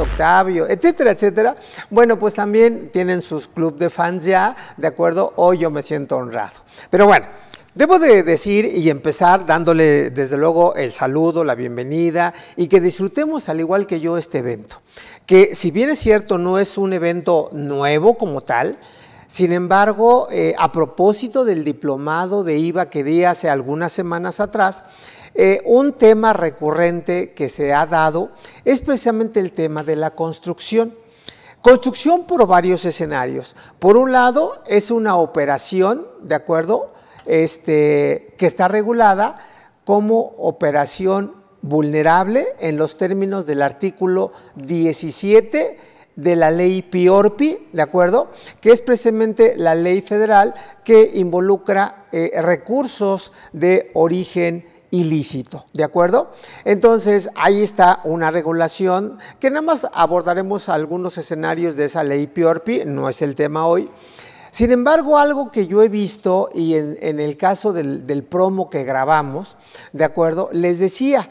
Ernesto Octavio, etcétera, etcétera. Bueno, pues también tienen sus club de fans ya, ¿de acuerdo? Hoy yo me siento honrado. Pero bueno, debo de decir y empezar dándole desde luego el saludo, la bienvenida y que disfrutemos al igual que yo este evento. Que si bien es cierto no es un evento nuevo como tal, sin embargo, a propósito del diplomado de IVA que di hace algunas semanas atrás, un tema recurrente que se ha dado es precisamente el tema de la construcción. Construcción por varios escenarios. Por un lado, es una operación, ¿de acuerdo?, que está regulada como operación vulnerable en los términos del artículo 17 de la ley PIORPI, ¿de acuerdo?, que es precisamente la ley federal que involucra recursos de origen ilícito, ¿de acuerdo? Entonces, ahí está una regulación que nada más abordaremos algunos escenarios de esa ley PIORPI, no es el tema hoy. Sin embargo, algo que yo he visto, y en el caso del promo que grabamos, ¿de acuerdo?, les decía,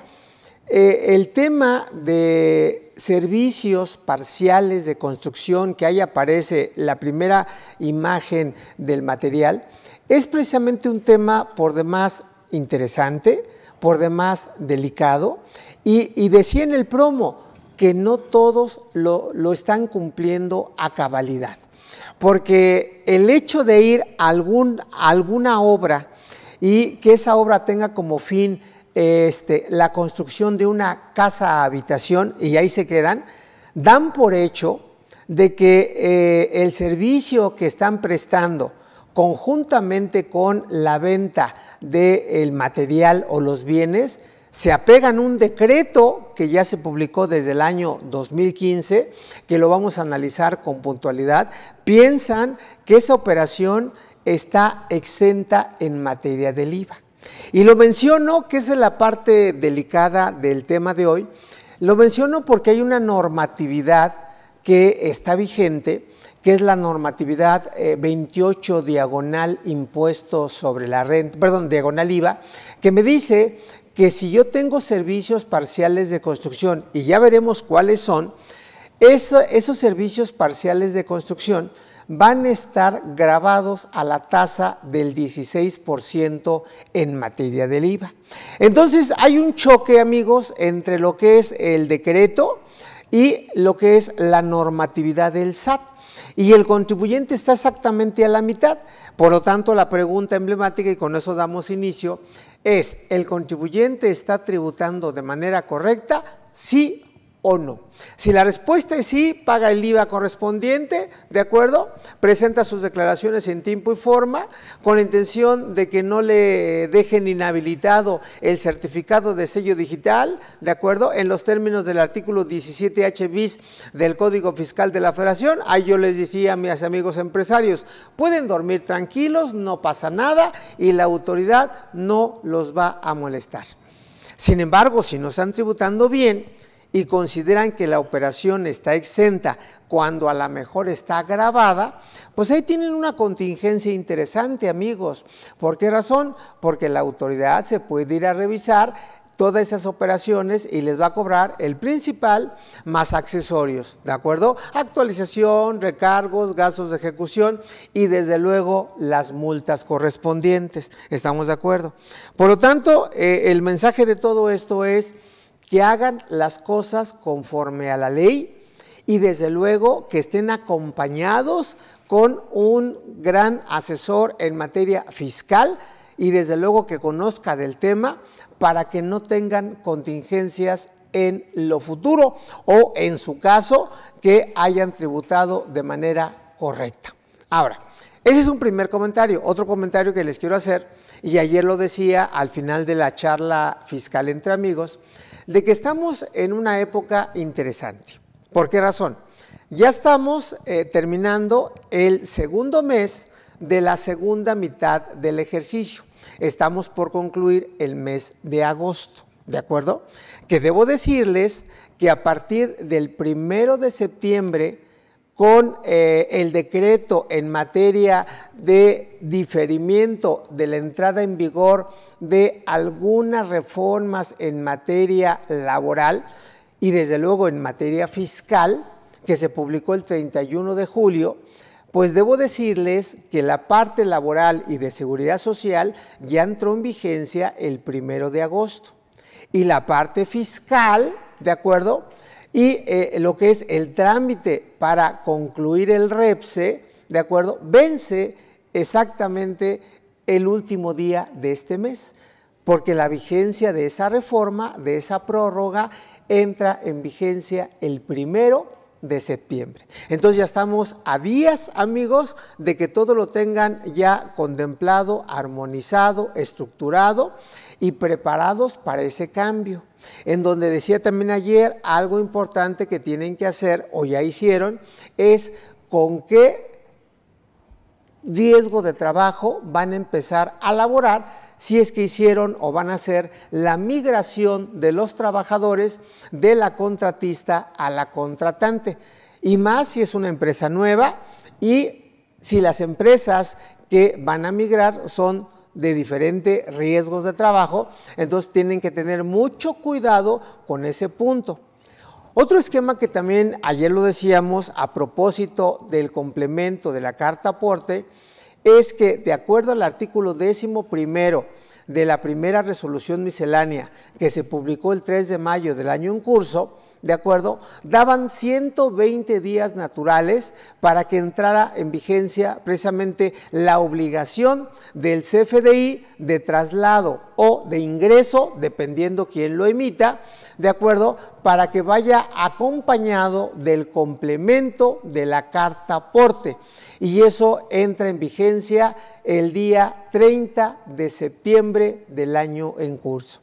el tema de servicios parciales de construcción, que ahí aparece la primera imagen del material, es precisamente un tema por demás interesante, por demás delicado, y decía en el promo que no todos lo están cumpliendo a cabalidad, porque el hecho de ir a alguna obra y que esa obra tenga como fin la construcción de una casa-habitación y ahí se quedan, dan por hecho de que el servicio que están prestando conjuntamente con la venta del material o los bienes, se apegan a un decreto que ya se publicó desde el año 2015, que lo vamos a analizar con puntualidad, piensan que esa operación está exenta en materia del IVA. Y lo menciono, que esa es la parte delicada del tema de hoy, lo menciono porque hay una normatividad que está vigente, que es la normatividad 28 diagonal impuesto sobre la renta, perdón, diagonal IVA, que me dice que si yo tengo servicios parciales de construcción, y ya veremos cuáles son, esos servicios parciales de construcción van a estar grabados a la tasa del 16% en materia del IVA. Entonces, hay un choque, amigos, entre lo que es el decreto y lo que es la normatividad del SAT. Y el contribuyente está exactamente a la mitad. Por lo tanto, la pregunta emblemática, y con eso damos inicio, es: ¿el contribuyente está tributando de manera correcta? ¿Sí o no? Si la respuesta es sí, paga el IVA correspondiente, ¿de acuerdo? Presenta sus declaraciones en tiempo y forma, con la intención de que no le dejen inhabilitado el certificado de sello digital, ¿de acuerdo?, en los términos del artículo 17H bis del Código Fiscal de la Federación. Ahí yo les decía a mis amigos empresarios, pueden dormir tranquilos, no pasa nada y la autoridad no los va a molestar. Sin embargo, si no están tributando bien y consideran que la operación está exenta cuando a lo mejor está grabada, pues ahí tienen una contingencia interesante, amigos. ¿Por qué razón? Porque la autoridad se puede ir a revisar todas esas operaciones y les va a cobrar el principal más accesorios, ¿de acuerdo? Actualización, recargos, gastos de ejecución y desde luego las multas correspondientes. ¿Estamos de acuerdo? Por lo tanto, el mensaje de todo esto es que hagan las cosas conforme a la ley y desde luego que estén acompañados con un gran asesor en materia fiscal y desde luego que conozca del tema para que no tengan contingencias en lo futuro o en su caso que hayan tributado de manera correcta. Ahora, ese es un primer comentario. Otro comentario que les quiero hacer, y ayer lo decía al final de la charla fiscal entre amigos, de que estamos en una época interesante. ¿Por qué razón? Ya estamos terminando el segundo mes de la segunda mitad del ejercicio. Estamos por concluir el mes de agosto, ¿de acuerdo? Que debo decirles que a partir del 1 de septiembre, con el decreto en materia de diferimiento de la entrada en vigor de algunas reformas en materia laboral, Y desde luego en materia fiscal, que se publicó el 31 de julio, pues debo decirles que la parte laboral y de seguridad social ya entró en vigencia el 1 de agosto. Y la parte fiscal, ¿de acuerdo? Y lo que es el trámite para concluir el REPSE, ¿de acuerdo? Vence exactamente el último día de este mes, porque la vigencia de esa reforma, de esa prórroga, entra en vigencia el 1 de septiembre. Entonces ya estamos a días, amigos, de que todo lo tengan ya contemplado, armonizado, estructurado y preparados para ese cambio. En donde decía también ayer, algo importante que tienen que hacer, o ya hicieron, es con qué riesgo de trabajo van a empezar a laborar si es que hicieron o van a hacer la migración de los trabajadores de la contratista a la contratante. Y más si es una empresa nueva y si las empresas que van a migrar son de diferentes riesgos de trabajo, entonces tienen que tener mucho cuidado con ese punto. Otro esquema que también ayer lo decíamos a propósito del complemento de la carta aporte es que de acuerdo al artículo 11º de la primera resolución miscelánea que se publicó el 3 de mayo del año en curso, ¿de acuerdo? Daban 120 días naturales para que entrara en vigencia precisamente la obligación del CFDI de traslado o de ingreso, dependiendo quién lo emita, ¿de acuerdo? Para que vaya acompañado del complemento de la carta aporte. Y eso entra en vigencia el día 30 de septiembre del año en curso.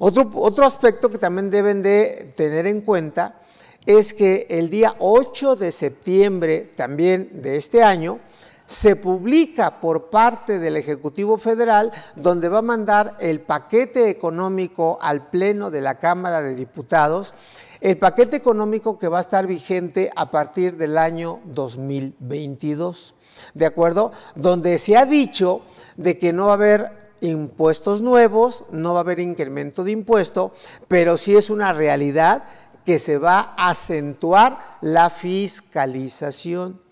Otro aspecto que también deben de tener en cuenta es que el día 8 de septiembre también de este año se publica por parte del Ejecutivo Federal, donde va a mandar el paquete económico al Pleno de la Cámara de Diputados, el paquete económico que va a estar vigente a partir del año 2022, ¿de acuerdo? Donde se ha dicho de que no va a haber impuestos nuevos, no va a haber incremento de impuesto, pero sí es una realidad que se va a acentuar la fiscalización.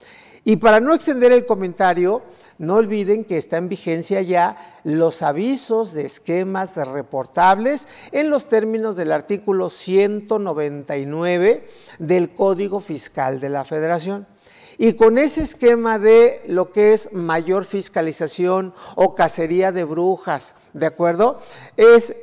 Y para no extender el comentario, no olviden que está en vigencia ya los avisos de esquemas reportables en los términos del artículo 199 del Código Fiscal de la Federación. Y con ese esquema de lo que es mayor fiscalización o cacería de brujas, ¿de acuerdo? Es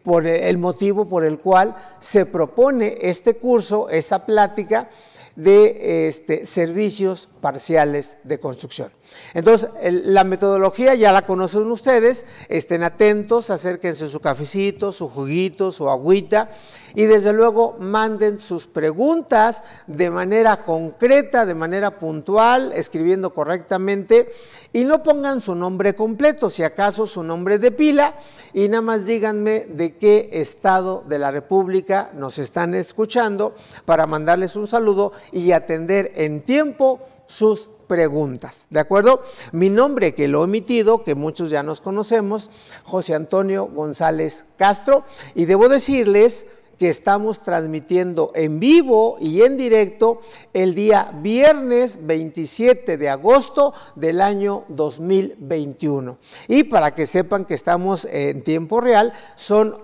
por el motivo por el cual se propone este curso, esta plática de servicios parciales de construcción. Entonces, la metodología ya la conocen ustedes, estén atentos, acérquense su cafecito, su juguito, su agüita y desde luego manden sus preguntas de manera concreta, de manera puntual, escribiendo correctamente y no pongan su nombre completo, si acaso su nombre de pila y nada más díganme de qué estado de la República nos están escuchando para mandarles un saludo y atender en tiempo sus preguntas, ¿de acuerdo? Mi nombre que lo he omitido, que muchos ya nos conocemos, José Antonio González Castro, y debo decirles que estamos transmitiendo en vivo y en directo el día viernes 27 de agosto del año 2021. Y para que sepan que estamos en tiempo real, son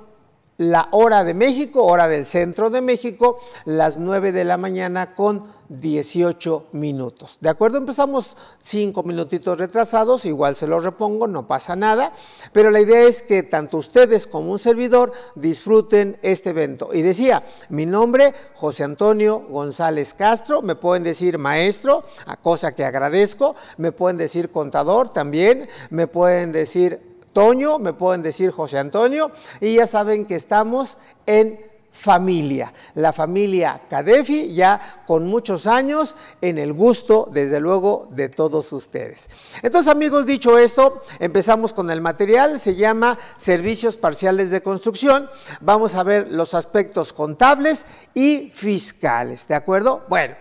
la hora de México, hora del centro de México, las 9 de la mañana con 18 minutos. ¿De acuerdo? Empezamos 5 minutitos retrasados, igual se los repongo, no pasa nada, pero la idea es que tanto ustedes como un servidor disfruten este evento. Y decía, mi nombre, José Antonio González Castro, me pueden decir maestro, a cosa que agradezco, me pueden decir contador también, me pueden decir Toño, me pueden decir José Antonio, y ya saben que estamos en familia, la familia Cadefi, ya con muchos años en el gusto, desde luego, de todos ustedes. Entonces, amigos, dicho esto, empezamos con el material, se llama Servicios Parciales de Construcción. Vamos a ver los aspectos contables y fiscales, ¿de acuerdo? Bueno,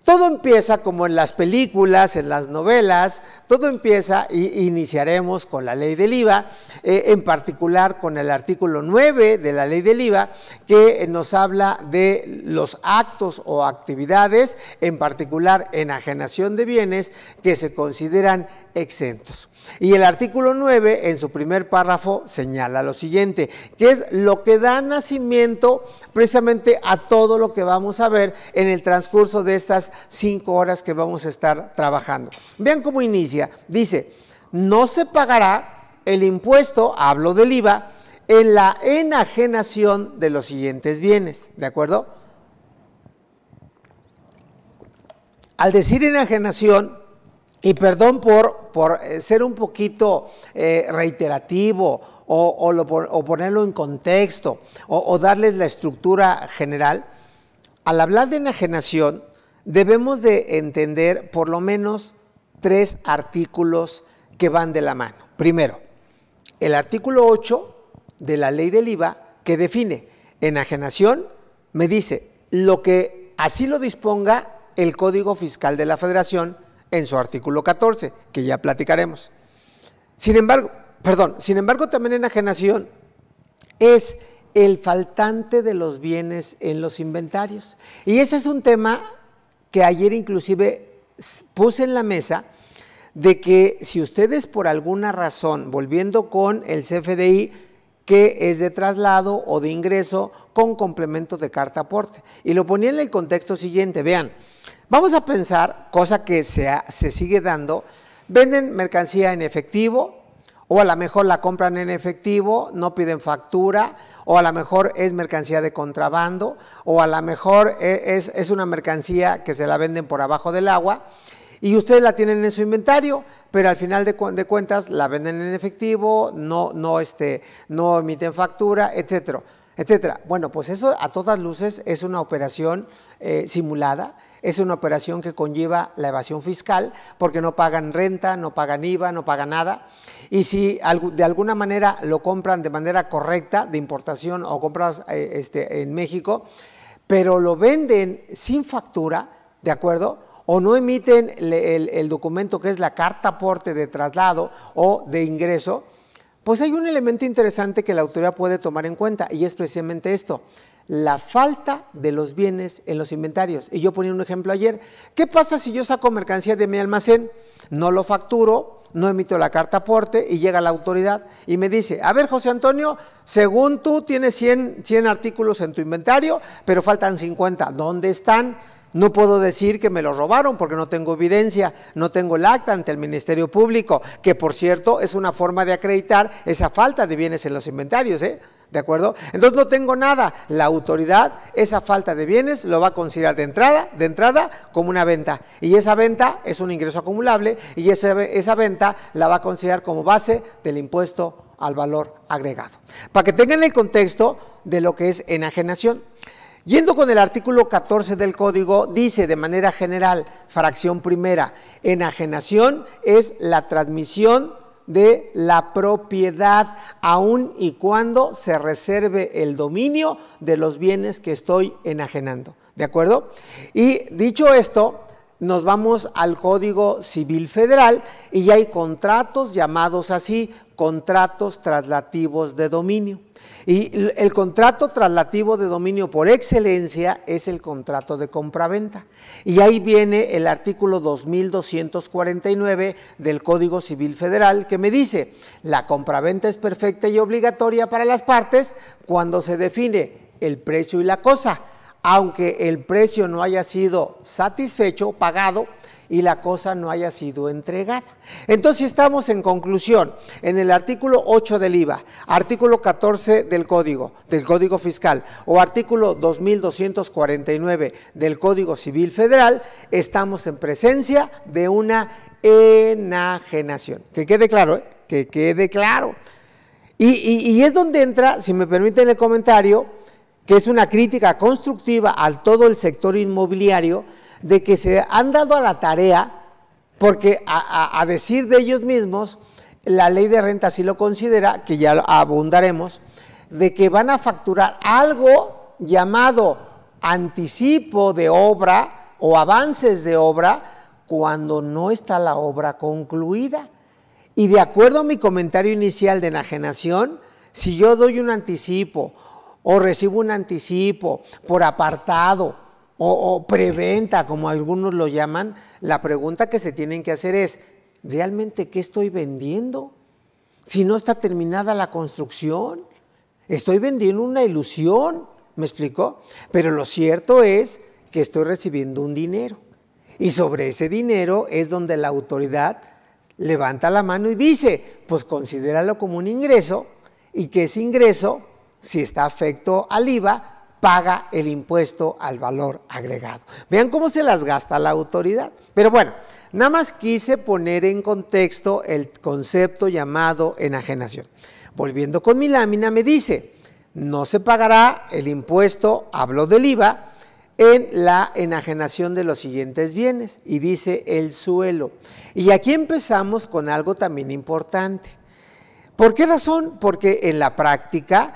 Todo empieza como en las películas, en las novelas, todo empieza y iniciaremos con la ley del IVA, en particular con el artículo 9 de la ley del IVA, que nos habla de los actos o actividades, en particular enajenación de bienes, que se consideran exentos. Y el artículo 9, en su primer párrafo, señala lo siguiente, que es lo que da nacimiento precisamente a todo lo que vamos a ver en el transcurso de estas 5 horas que vamos a estar trabajando. Vean cómo inicia, dice, no se pagará el impuesto, hablo del IVA, en la enajenación de los siguientes bienes, ¿de acuerdo? Al decir enajenación, y perdón por ser un poquito reiterativo o ponerlo en contexto o darles la estructura general, al hablar de enajenación debemos de entender por lo menos 3 artículos que van de la mano. Primero, el artículo 8 de la ley del IVA que define enajenación, me dice lo que así lo disponga el Código Fiscal de la Federación en su artículo 14, que ya platicaremos. Sin embargo, también enajenación es el faltante de los bienes en los inventarios. Y ese es un tema que ayer inclusive puse en la mesa, de que si ustedes por alguna razón, volviendo con el CFDI, que es de traslado o de ingreso con complemento de carta aporte, y lo ponía en el contexto siguiente, vean, vamos a pensar, cosa que se sigue dando, venden mercancía en efectivo, o a lo mejor la compran en efectivo, no piden factura, o a lo mejor es mercancía de contrabando, o a lo mejor es una mercancía que se la venden por abajo del agua, y ustedes la tienen en su inventario, pero al final de cuentas la venden en efectivo, no emiten factura, etcétera, etcétera. Bueno, pues eso a todas luces es una operación simulada, es una operación que conlleva la evasión fiscal, porque no pagan renta, no pagan IVA, no pagan nada, y si de alguna manera lo compran de manera correcta, de importación o compras en México, pero lo venden sin factura, ¿de acuerdo?, o no emiten el documento que es la carta aporte de traslado o de ingreso, pues hay un elemento interesante que la autoridad puede tomar en cuenta, y es precisamente esto: la falta de los bienes en los inventarios. Y yo ponía un ejemplo ayer. ¿Qué pasa si yo saco mercancía de mi almacén, no lo facturo, no emito la carta aporte y llega la autoridad y me dice, a ver, José Antonio, según tú tienes 100 artículos en tu inventario, pero faltan 50, ¿dónde están? No puedo decir que me los robaron porque no tengo evidencia, no tengo el acta ante el Ministerio Público, que por cierto es una forma de acreditar esa falta de bienes en los inventarios, ¿de acuerdo? Entonces no tengo nada. La autoridad esa falta de bienes lo va a considerar de entrada como una venta, y esa venta es un ingreso acumulable, y esa venta la va a considerar como base del impuesto al valor agregado. Para que tengan el contexto de lo que es enajenación. Yendo con el artículo 14 del Código, dice de manera general, fracción primera, enajenación es la transmisión de la propiedad, aun y cuando se reserve el dominio de los bienes que estoy enajenando, ¿de acuerdo? Y dicho esto, nos vamos al Código Civil Federal y ya hay contratos llamados así, contratos traslativos de dominio. Y el contrato traslativo de dominio por excelencia es el contrato de compraventa. Y ahí viene el artículo 2249 del Código Civil Federal, que me dice, la compraventa es perfecta y obligatoria para las partes cuando se define el precio y la cosa, aunque el precio no haya sido satisfecho, pagado, y la cosa no haya sido entregada. Entonces estamos en conclusión, en el artículo 8 del IVA, artículo 14 del Código Fiscal o artículo 2249 del Código Civil Federal, estamos en presencia de una enajenación. Que quede claro, que quede claro. Y es donde entra, si me permiten el comentario, que es una crítica constructiva a todo el sector inmobiliario, de que se han dado a la tarea, porque a decir de ellos mismos, la ley de renta sí lo considera, que ya abundaremos, de que van a facturar algo llamado anticipo de obra o avances de obra cuando no está la obra concluida. Y de acuerdo a mi comentario inicial de enajenación, si yo doy un anticipo o recibo un anticipo por apartado o preventa, como algunos lo llaman, la pregunta que se tienen que hacer es, ¿realmente qué estoy vendiendo? Si no está terminada la construcción, estoy vendiendo una ilusión, ¿me explicó? Pero lo cierto es que estoy recibiendo un dinero y sobre ese dinero es donde la autoridad levanta la mano y dice, pues considéralo como un ingreso y que ese ingreso, si está afecto al IVA, paga el impuesto al valor agregado. Vean cómo se las gasta la autoridad. Pero bueno, nada más quise poner en contexto el concepto llamado enajenación. Volviendo con mi lámina, me dice, no se pagará el impuesto, hablo del IVA, en la enajenación de los siguientes bienes, y dice el suelo. Y aquí empezamos con algo también importante. ¿Por qué razón? Porque en la práctica,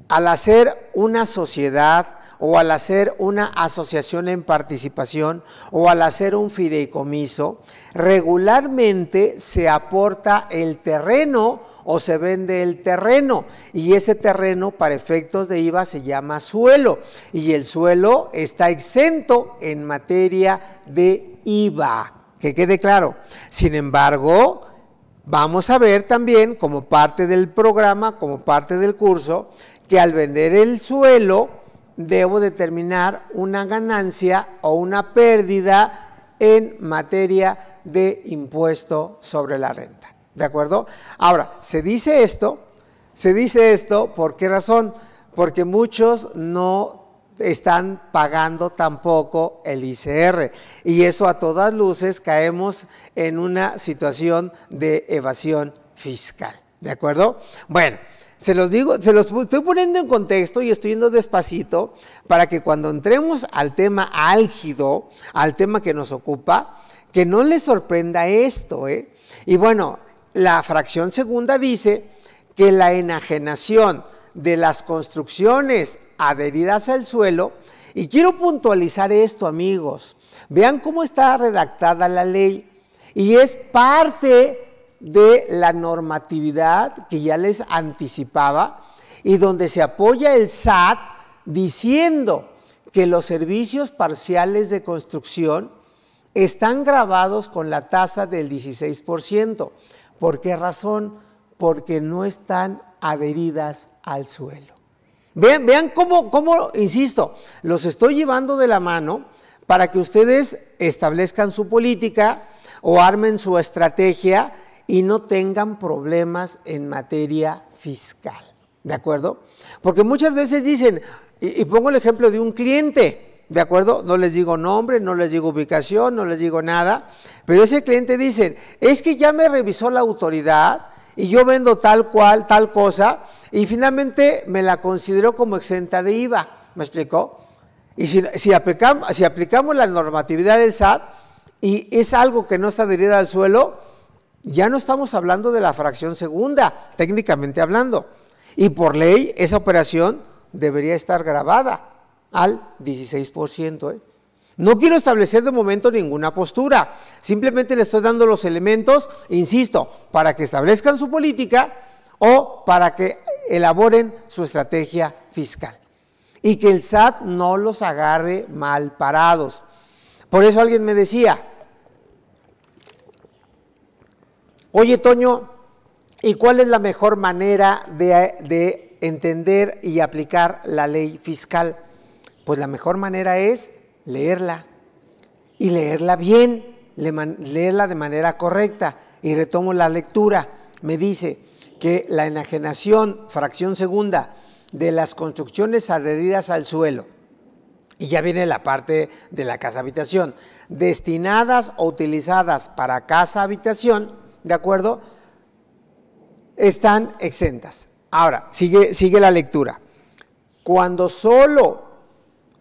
al hacer una sociedad o al hacer una asociación en participación o al hacer un fideicomiso, regularmente se aporta el terreno o se vende el terreno y ese terreno para efectos de IVA se llama suelo y el suelo está exento en materia de IVA, que quede claro. Sin embargo, vamos a ver también como parte del programa, como parte del curso, que al vender el suelo debo determinar una ganancia o una pérdida en materia de impuesto sobre la renta. ¿De acuerdo? Ahora, se dice esto, ¿por qué razón? Porque muchos no están pagando tampoco el ICR y eso a todas luces caemos en una situación de evasión fiscal. ¿De acuerdo? Bueno. Se los digo, se los estoy poniendo en contexto y estoy yendo despacito para que cuando entremos al tema álgido, al tema que nos ocupa, que no les sorprenda esto, ¿eh? Y bueno, la fracción segunda dice que la enajenación de las construcciones adheridas al suelo, y quiero puntualizar esto, amigos, vean cómo está redactada la ley, y es parte de la normatividad que ya les anticipaba y donde se apoya el SAT diciendo que los servicios parciales de construcción están gravados con la tasa del 16%. ¿Por qué razón? Porque no están adheridas al suelo. Vean cómo, insisto, los estoy llevando de la mano para que ustedes establezcan su política o armen su estrategia y no tengan problemas en materia fiscal, ¿de acuerdo? Porque muchas veces dicen, y pongo el ejemplo de un cliente, ¿de acuerdo? No les digo nombre, no les digo ubicación, no les digo nada, pero ese cliente dice, es que ya me revisó la autoridad y yo vendo tal cual, tal cosa, y finalmente me la considero como exenta de IVA, ¿me explicó? Y si aplicamos la normatividad del SAT y es algo que no está adherida al suelo, ya no estamos hablando de la fracción segunda, técnicamente hablando. Y por ley, esa operación debería estar grabada al 16%. No quiero establecer de momento ninguna postura, simplemente le estoy dando los elementos, insisto, para que establezcan su política o para que elaboren su estrategia fiscal. Y que el SAT no los agarre mal parados. Por eso alguien me decía, oye, Toño, ¿y cuál es la mejor manera de entender y aplicar la ley fiscal? Pues la mejor manera es leerla y leerla bien, leerla de manera correcta. Y retomo la lectura. Me dice que la enajenación, fracción segunda, de las construcciones adheridas al suelo, y ya viene la parte de la casa-habitación, destinadas o utilizadas para casa-habitación, ¿de acuerdo? Están exentas. Ahora, sigue la lectura. Cuando solo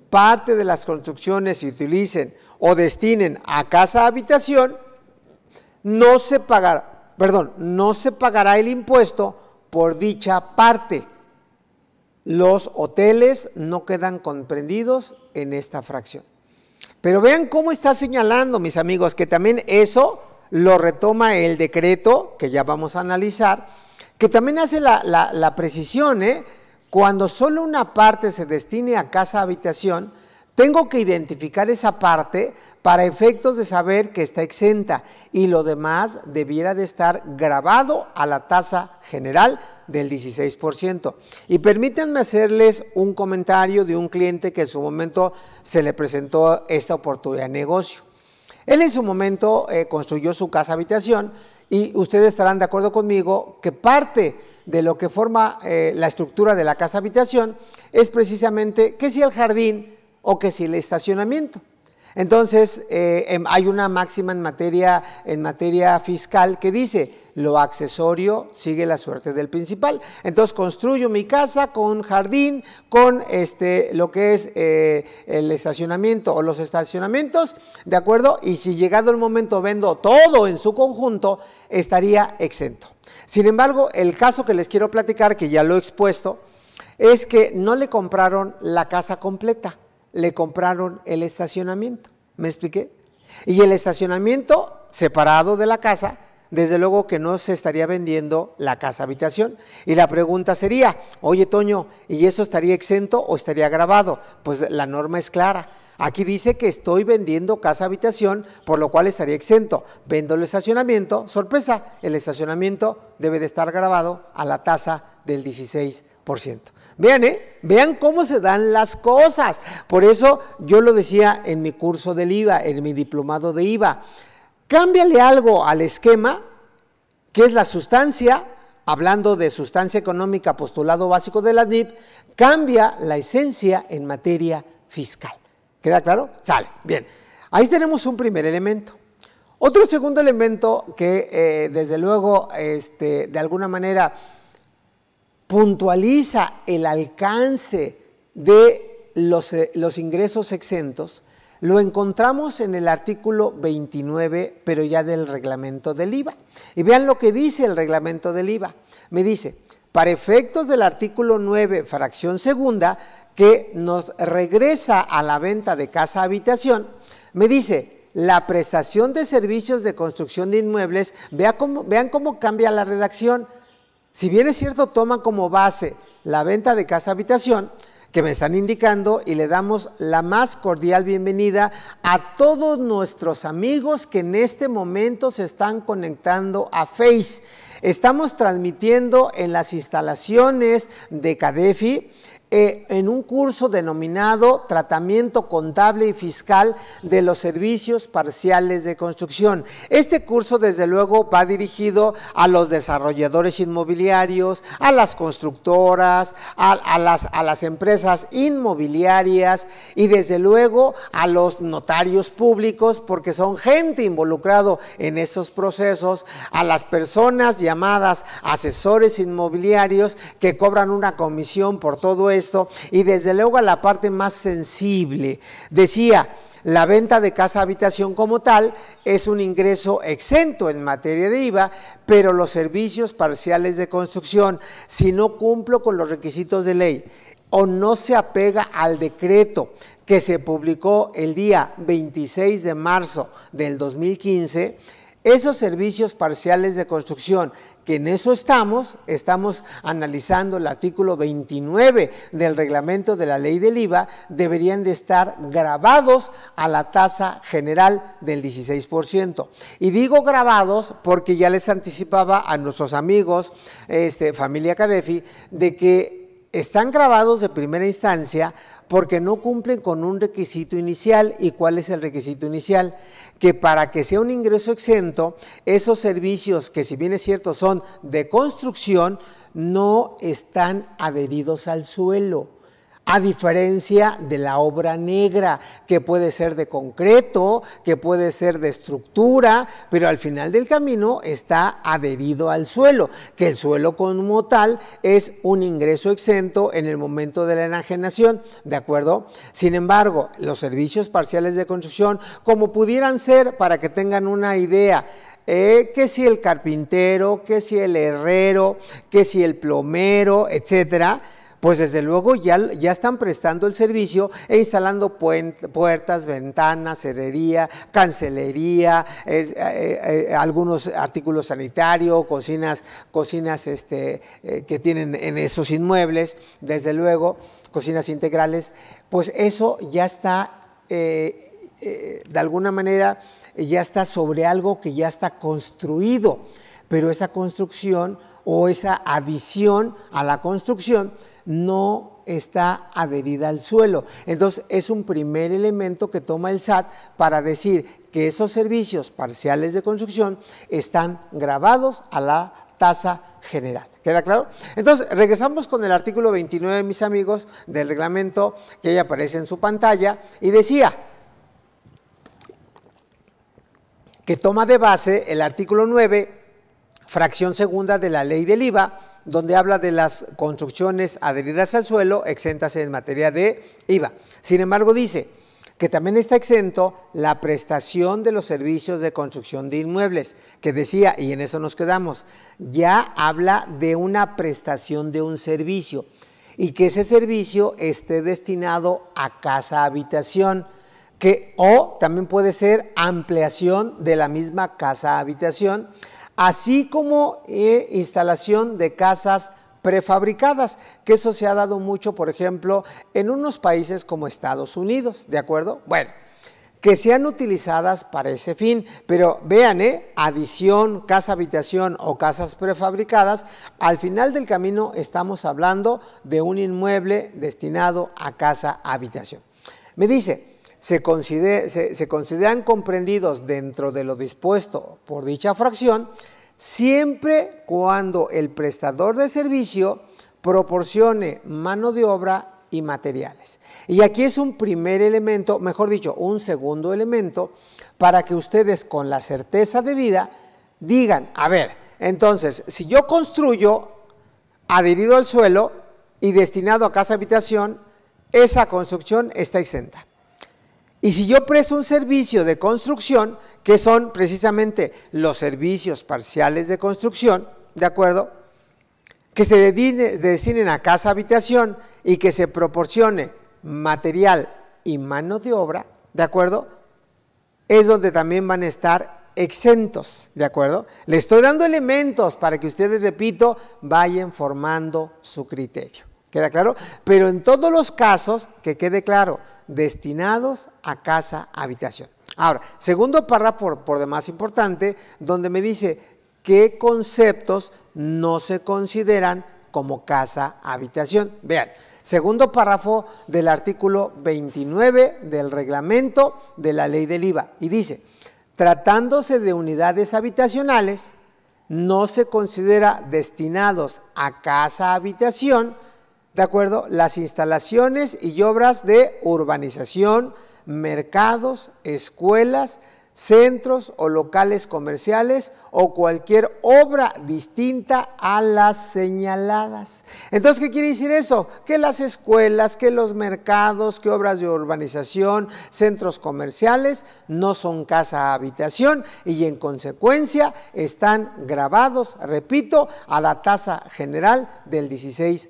parte de las construcciones se utilicen o destinen a casa-habitación, no se pagará el impuesto por dicha parte. Los hoteles no quedan comprendidos en esta fracción. Pero vean cómo está señalando, mis amigos, que también eso lo retoma el decreto, que ya vamos a analizar, que también hace la precisión, cuando solo una parte se destine a casa-habitación, tengo que identificar esa parte para efectos de saber que está exenta y lo demás debiera de estar grabado a la tasa general del 16%. Y permítanme hacerles un comentario de un cliente que en su momento se le presentó esta oportunidad de negocio. Él en su momento construyó su casa habitación y ustedes estarán de acuerdo conmigo que parte de lo que forma la estructura de la casa habitación es precisamente que si el jardín o que si el estacionamiento. Entonces, hay una máxima en materia fiscal que dice, lo accesorio sigue la suerte del principal. Entonces, construyo mi casa con jardín, con lo que es el estacionamiento o los estacionamientos, ¿de acuerdo? Y si llegado el momento vendo todo en su conjunto, estaría exento. Sin embargo, el caso que les quiero platicar, que ya lo he expuesto, es que no le compraron la casa completa, le compraron el estacionamiento. ¿Me expliqué? Y el estacionamiento separado de la casa, desde luego que no se estaría vendiendo la casa habitación. Y la pregunta sería, oye Toño, ¿y eso estaría exento o estaría grabado? Pues la norma es clara. Aquí dice que estoy vendiendo casa habitación, por lo cual estaría exento. Vendo el estacionamiento, sorpresa, el estacionamiento debe de estar grabado a la tasa del 16%. Vean, vean cómo se dan las cosas. Por eso yo lo decía en mi curso del IVA, en mi diplomado de IVA. Cámbiale algo al esquema, que es la sustancia, hablando de sustancia económica, postulado básico de la NIP, cambia la esencia en materia fiscal. ¿Queda claro? Sale. Bien. Ahí tenemos un primer elemento. Otro segundo elemento que desde luego de alguna manera puntualiza el alcance de los ingresos exentos, lo encontramos en el artículo 29, pero ya del reglamento del IVA. Y vean lo que dice el reglamento del IVA. Me dice, para efectos del artículo 9, fracción segunda, que nos regresa a la venta de casa-habitación, me dice, la prestación de servicios de construcción de inmuebles, vean cómo cambia la redacción. Si bien es cierto, toman como base la venta de casa-habitación, que me están indicando, y le damos la más cordial bienvenida a todos nuestros amigos que en este momento se están conectando a Face. Estamos transmitiendo en las instalaciones de CADEFI, en un curso denominado Tratamiento Contable y Fiscal de los Servicios Parciales de Construcción. Este curso, desde luego, va dirigido a los desarrolladores inmobiliarios, a las constructoras, a las empresas inmobiliarias y, desde luego, a los notarios públicos, porque son gente involucrada en estos procesos, a las personas llamadas asesores inmobiliarios que cobran una comisión por todo esto, y desde luego a la parte más sensible. Decía, la venta de casa habitación como tal es un ingreso exento en materia de IVA, pero los servicios parciales de construcción, si no cumplo con los requisitos de ley o no se apega al decreto que se publicó el día 26 de marzo del 2015, esos servicios parciales de construcción, que en eso estamos analizando el artículo 29 del reglamento de la ley del IVA, deberían de estar grabados a la tasa general del 16%. Y digo grabados porque ya les anticipaba a nuestros amigos, familia CADEFI, de que están grabados de primera instancia porque no cumplen con un requisito inicial. ¿Y cuál es el requisito inicial? Que para que sea un ingreso exento, esos servicios que, si bien es cierto, son de construcción, no están adheridos al suelo, a diferencia de la obra negra, que puede ser de concreto, que puede ser de estructura, pero al final del camino está adherido al suelo, que el suelo como tal es un ingreso exento en el momento de la enajenación, ¿de acuerdo? Sin embargo, los servicios parciales de construcción, como pudieran ser, para que tengan una idea, que si el carpintero, que si el herrero, que si el plomero, etcétera, pues desde luego ya están prestando el servicio e instalando puertas, ventanas, herrería, cancelería, algunos artículos sanitarios, cocinas que tienen en esos inmuebles, desde luego, cocinas integrales, pues eso ya está, de alguna manera, ya está sobre algo que ya está construido, pero esa construcción o esa adición a la construcción no está adherida al suelo. Entonces, es un primer elemento que toma el SAT para decir que esos servicios parciales de construcción están grabados a la tasa general. ¿Queda claro? Entonces, regresamos con el artículo 29, mis amigos, del reglamento que ahí aparece en su pantalla, y decía que toma de base el artículo 9, fracción segunda de la ley del IVA, donde habla de las construcciones adheridas al suelo exentas en materia de IVA. Sin embargo, dice que también está exento la prestación de los servicios de construcción de inmuebles, que decía, y en eso nos quedamos, ya habla de una prestación de un servicio y que ese servicio esté destinado a casa-habitación, o también puede ser ampliación de la misma casa-habitación, así como instalación de casas prefabricadas, que eso se ha dado mucho, por ejemplo, en unos países como Estados Unidos, ¿de acuerdo? Bueno, que sean utilizadas para ese fin, pero vean, adición, casa-habitación o casas prefabricadas, al final del camino estamos hablando de un inmueble destinado a casa-habitación. Me dice, se consideran comprendidos dentro de lo dispuesto por dicha fracción siempre cuando el prestador de servicio proporcione mano de obra y materiales. Y aquí es un primer elemento, mejor dicho, un segundo elemento, para que ustedes con la certeza debida digan, a ver, entonces, si yo construyo adherido al suelo y destinado a casa-habitación, esa construcción está exenta. Y si yo presto un servicio de construcción, que son precisamente los servicios parciales de construcción, ¿de acuerdo?, que se destinen a casa-habitación y que se proporcione material y mano de obra, ¿de acuerdo?, es donde también van a estar exentos, ¿de acuerdo? Le estoy dando elementos para que ustedes, repito, vayan formando su criterio. ¿Queda claro? Pero en todos los casos, que quede claro, destinados a casa-habitación. Ahora, segundo párrafo por demás importante, donde me dice qué conceptos no se consideran como casa-habitación. Vean, segundo párrafo del artículo 29 del reglamento de la ley del IVA, y dice, tratándose de unidades habitacionales, no se considera destinados a casa-habitación, ¿de acuerdo?, las instalaciones y obras de urbanización, mercados, escuelas, centros o locales comerciales o cualquier obra distinta a las señaladas. Entonces, ¿qué quiere decir eso? Que las escuelas, que los mercados, que obras de urbanización, centros comerciales no son casa-habitación y en consecuencia están grabados, repito, a la tasa general del 16%.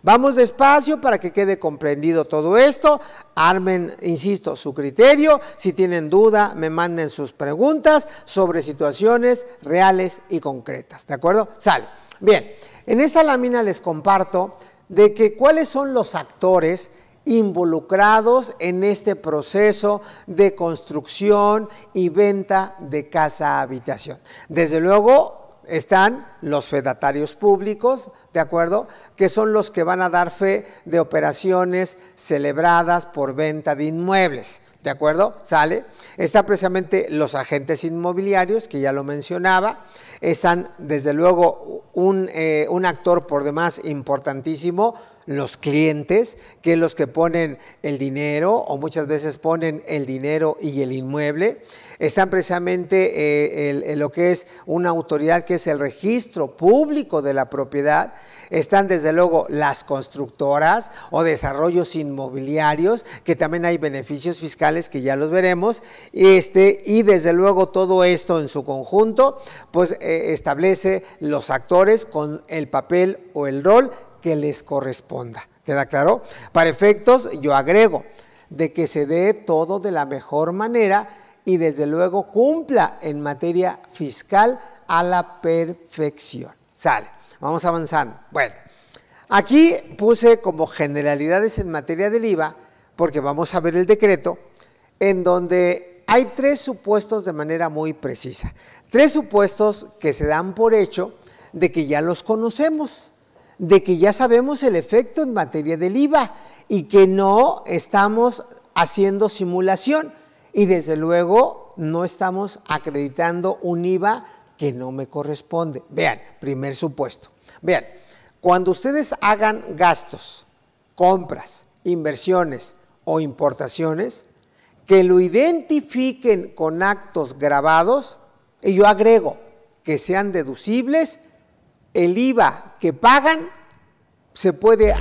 Vamos despacio para que quede comprendido todo esto. Armen, insisto, su criterio. Si tienen duda, me manden sus preguntas sobre situaciones reales y concretas. ¿De acuerdo? Sale. Bien, en esta lámina les comparto de que cuáles son los actores involucrados en este proceso de construcción y venta de casa-habitación. Desde luego, están los fedatarios públicos, ¿de acuerdo?, que son los que van a dar fe de operaciones celebradas por venta de inmuebles, ¿de acuerdo? ¿Sale? Están precisamente los agentes inmobiliarios, que ya lo mencionaba. Están, desde luego, un actor por demás importantísimo, los clientes, que los que ponen el dinero o muchas veces ponen el dinero y el inmueble. Están precisamente lo que es una autoridad que es el registro público de la propiedad. Están desde luego las constructoras o desarrollos inmobiliarios, que también hay beneficios fiscales que ya los veremos, y desde luego todo esto en su conjunto pues establece los actores con el papel o el rol que les corresponda. ¿Queda claro? Para efectos, yo agrego de que se dé todo de la mejor manera y desde luego cumpla en materia fiscal a la perfección. Sale, vamos avanzando. Bueno, aquí puse como generalidades en materia del IVA, porque vamos a ver el decreto, en donde hay 3 supuestos de manera muy precisa. 3 supuestos que se dan por hecho de que ya los conocemos, de que ya sabemos el efecto en materia del IVA y que no estamos haciendo simulación y desde luego no estamos acreditando un IVA que no me corresponde. Vean, primer supuesto. Vean, cuando ustedes hagan gastos, compras, inversiones o importaciones, que lo identifiquen con actos grabados y yo agrego que sean deducibles, el IVA que pagan se puede